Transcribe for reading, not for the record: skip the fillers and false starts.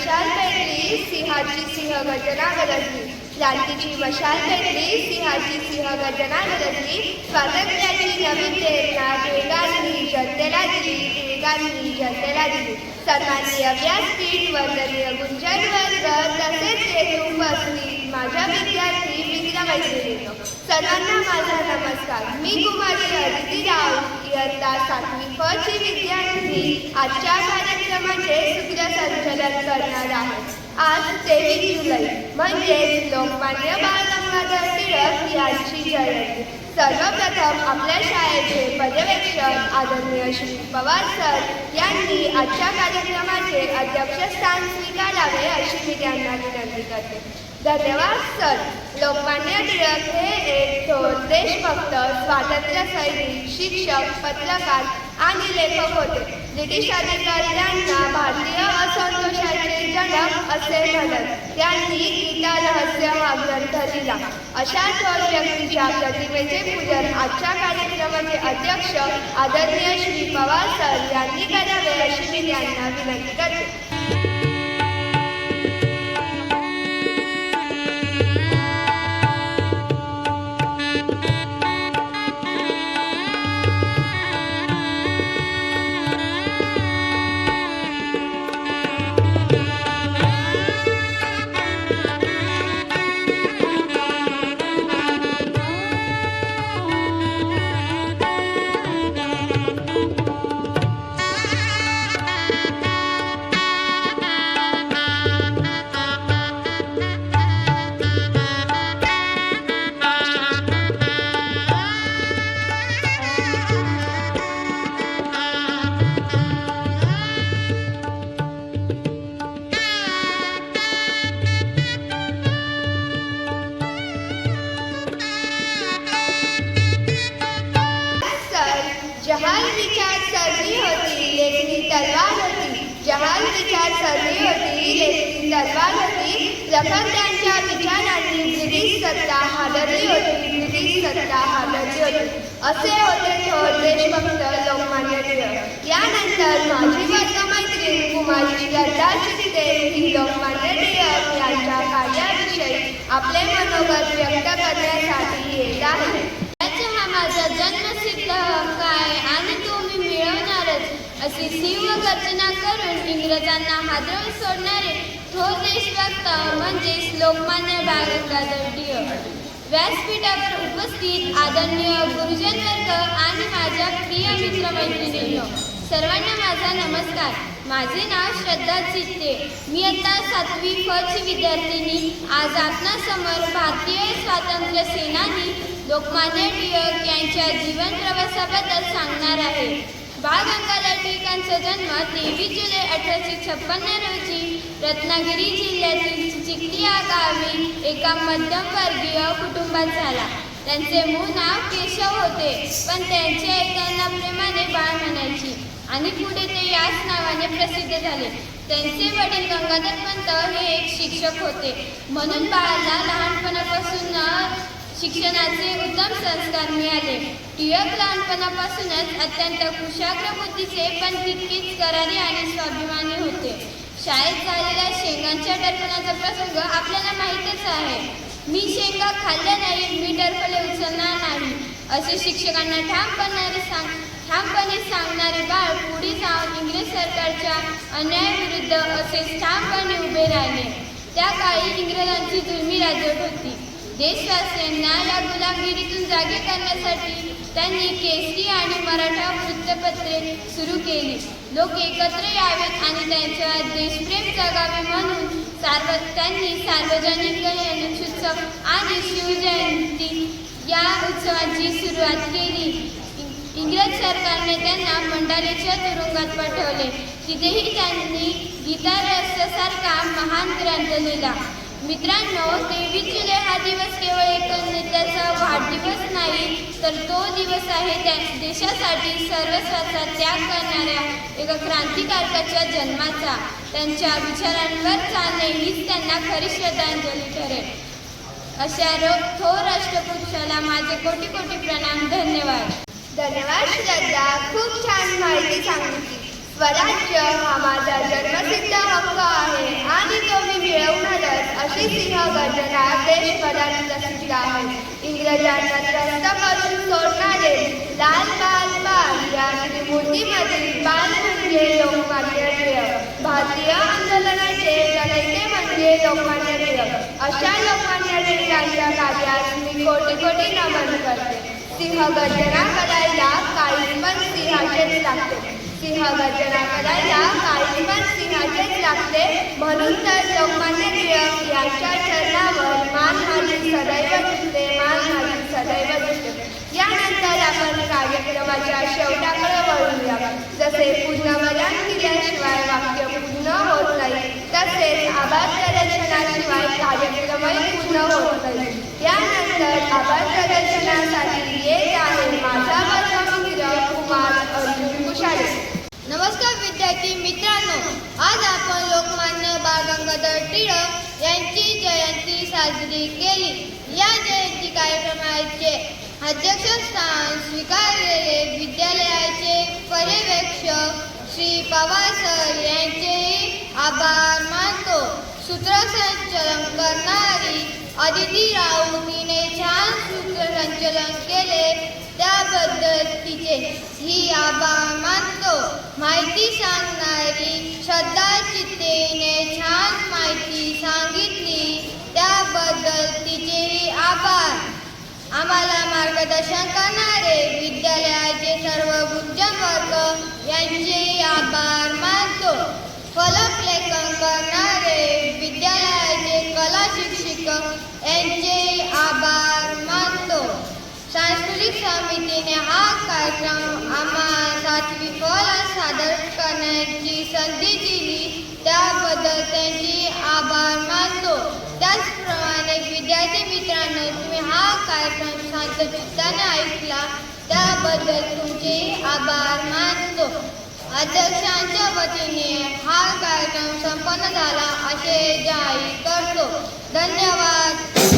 मशाल पेटली, सिंहाची सिंहगर्जना गरजली. क्रांतीची मशाल पेटली, सिंहाची सिंहगर्जना गरजली. स्वातंत्र्याची नवीन प्रेरणा टिळकांनी जनतेला दिली, टिळकांनी जनतेला दिली. सन्माननीय व्यासपीठ, वंदनीय गुंजन वर्ग, तसेच येथे उपस्थित माझ्या विद्यार्थी मित्रमैत्रिणींनो, सर्वांना माझा नमस्कार. मी कुमारी अदिती राऊत, इयत्ता 7वी फ ची विद्यार्थी आजच्या कार्यक्रमाचे सूत्रसंचालन करणार आहे. आज 23 जुलै म्हणजेच लोकमान्य बाळ गंगाधर टिळक यांची जयंती. सर्वप्रथम आपल्या शाळेचे पर्यवेक्षक आदरणीय श्री पवार सर यांनी आजच्या कार्यक्रमाचे अध्यक्षस्थान स्वीकारावे अशी मी त्यांना विनंती करते. धन्यवाद सर. लोकमान्य टिळक हे एक थोर देशभक्त, स्वातंत्र्य सैनिक, शिक्षक, पत्रकार आणि लेखक होते. ब्रिटिश अधिकाऱ्यांना भारतीय असंतोषाचे जनक असे म्हणत त्यांनी गीता रहस्य हा ग्रंथ लिहिला. अशा थोर व्यक्तीच्या प्रतिमेचे पूजन आजच्या कार्यक्रमाचे अध्यक्ष आदरणीय श्री पवार सर यांनी करावे अशी मी त्यांना विनंती करते. जहाल विचारसरणी होती, लेखनी तलवार होती. जहाल विचारसरणी होती, लेखनी तलवार होती. प्रखर त्यांच्या विचारांनी ब्रिटिश सत्ता हादरली होती, ब्रिटिश सत्ता हादरली होती. असे होते थोर देशभक्त लोकमान्य टिळक. यानंतर माझी वर्गमैत्रीण कुमारी श्रद्धा चित्ते ही लोकमान्य टिळक यांच्या कार्याविषयी आपले मनोगत व्यक्त करण्यासाठी येत आहे. हा माझा जन्मसिद्ध हक्क आहे आणि तो मी मिळवणारच अशी सिंह गर्जना करून इंग्रजांना हादरवून सोडणारे थोर देशभक्त म्हणजेच लोकमान्य बाळ गंगाधर टिळक. व्यासपीठावर उपस्थित आदरणीय गुरुजन वर्ग आणि माझ्या प्रिय मित्रमैत्रिणींनो, सर्वांना माझा नमस्कार. माझे नाव श्रद्धा चित्ते. मी आता 7वी फ ची विद्यार्थिनी आज आपणासमोर भारतीय स्वातंत्र्य सेनानी लोकमान्य टिळक यांच्या जीवन प्रवासाबद्दल सांगणार आहे. बाळ गंगाधर टिळकांचा जन्म 23 जुलै 1856 रोजी रत्नागिरी जिल्ह्यातील चिखली या गावी एका मध्यमवर्गीय कुटुंबात झाला. त्यांचे मूळ नाव केशव होते, पण त्यांची आई त्यांना प्रेमाने बाळ म्हणायची आणि पुढे ते याच नावाने प्रसिद्ध झाले. त्यांचे वडील गंगाधर पंत हे एक शिक्षक होते, म्हणून बाळाला लहानपणापासून शिक्षणाचे उत्तम संस्कार मिळाले. टिळक लहानपणापासूनच अत्यंत कुशाग्र बुद्धीचे पण तितकेच करारी आणि स्वाभिमानी होते. शाळेत झालेल्या शेंगांच्या टरफण्याचा प्रसंग आपल्याला माहीतच आहे. मी शेंगा खाल्ल्या नाही, मी टरफले उचलणार नाही असे शिक्षकांना ठामपणे सांगणारे बाळ पुढे जाऊन इंग्रज सरकारच्या अन्यायाविरुद्ध असे ठामपणे उभे राहिले. त्या काळी इंग्रजांची जुलमी राजवट होती. देशवासियांना या गुलामगिरीतून जागे करण्यासाठी त्यांनी केसरी आणि मराठा वृत्तपत्रे सुरू केली. लोक एकत्र यावेत आणि त्यांच्या देशप्रेम जगावे म्हणून त्यांनी सार्वजनिक गणेशोत्सव आणि शिवजयंती या उत्सवाची सुरुवात केली. इंग्रज सरकारने त्यांना मंडालेच्या तुरुंगात पाठवले. तिथेही त्यांनी गीता रहस्यासारखा महान ग्रंथ लिहिला. मित्रांनो, 23 जुलै हा दिवस केवळ एक नेत्याचा वाढदिवस नाही, तर तो दिवस आहे त्या देशासाठी सर्वस्वाचा त्याग करणाऱ्या एका क्रांतिकारकाच्या जन्माचा. त्यांच्या विचारांवर चालणे हीच त्यांना खरी श्रद्धांजली ठरेल. अशा थोर राष्ट्रपुरुषाला माझे कोटी कोटी प्रणाम. धन्यवाद. धन्यवाद श्रद्धा. खूप छान माहिती सांगितली. स्वराज्य हा माझा जन्मसिद्ध हक्क आहे आणि तो मी मिळवणारच अशी सिंहगर्जना देशभरात प्रसिद्ध आहे. इंग्रजांना त्रस्त करून सोडणारे लाल बाल बाल या त्रिमूर्तीमधील बाल म्हणजे लोकमान्य टिळक. भारतीय आंदोलनाचे प्रणेते म्हणजे लोकमान्य टिळक. अशा लोकमान्य टिळकांच्या कार्यास मी कोटी कोटी नमन करते. सिंहगर्जना करायला काळी पण सिंहाचेच लागते. सिंहगर्जना करायला काळी पण सिंहाचेच लागते. म्हणून तर लोकमान्य टिळक यांच्या चरणावर मान माझी सदैव झुकते, मान माझी सदैव झुकते. यानंतर आपण कार्यक्रमाच्या शेवटाकडे वळूया. जसे पूर्णवलन केल्याशिवाय वाक्य पूर्ण होत नाही, तसेच आभार प्रदर्शनाशिवाय कार्यक्रमही पूर्ण होत नाही. यानंतर आभार प्रदर्शनासाठी येत आहे माझा वर्गमित्र कुमार अर्जुन कुशाळे. नमस्कार विद्यार्थी मित्रांनो, आज आपण लोकमान्य बाळ गंगाधर टिळक यांची जयंती साजरी केली. या जयंती कार्यक्रमाचे अध्यक्षस्थान स्वीकारलेले विद्यालयाचे पर्यवेक्षक श्री पवार सर यांचेही आभार मानतो. सूत्रसंचलन करणारी अदिती राऊत हिने छान सूत्रसंचलन केले, त्याबद्दल तिचेही आभार मानतो. माहिती सांगणारी श्रद्धा चित्ते हिने छान माहिती सांगितली, त्याबद्दल तिचेही आभार. आम्हाला मार्गदर्शन करणारे विद्यालयाचे सर्व गुंजन वर्ग यांचेही आभार मानतो. फलकलेखन करणारे विद्यालयाचे कला शिक्षक यांचेही आभार मानतो. सांस्कृतिक समितीने हा कार्यक्रम आम्हाला 7वी फल सादर करण्याची संधी दिली, त्याबद्दल त्यांची आभार मानतो. त्याचप्रमाणे विद्यार्थी मित्रांनो, तुम्ही हा कार्यक्रम शांत चित्ताने ऐकला, त्याबद्दल तुमचे आभार मानतो. अध्यक्षांच्या वतीने हा कार्यक्रम संपन्न झाला असे जाहीर करतो. धन्यवाद.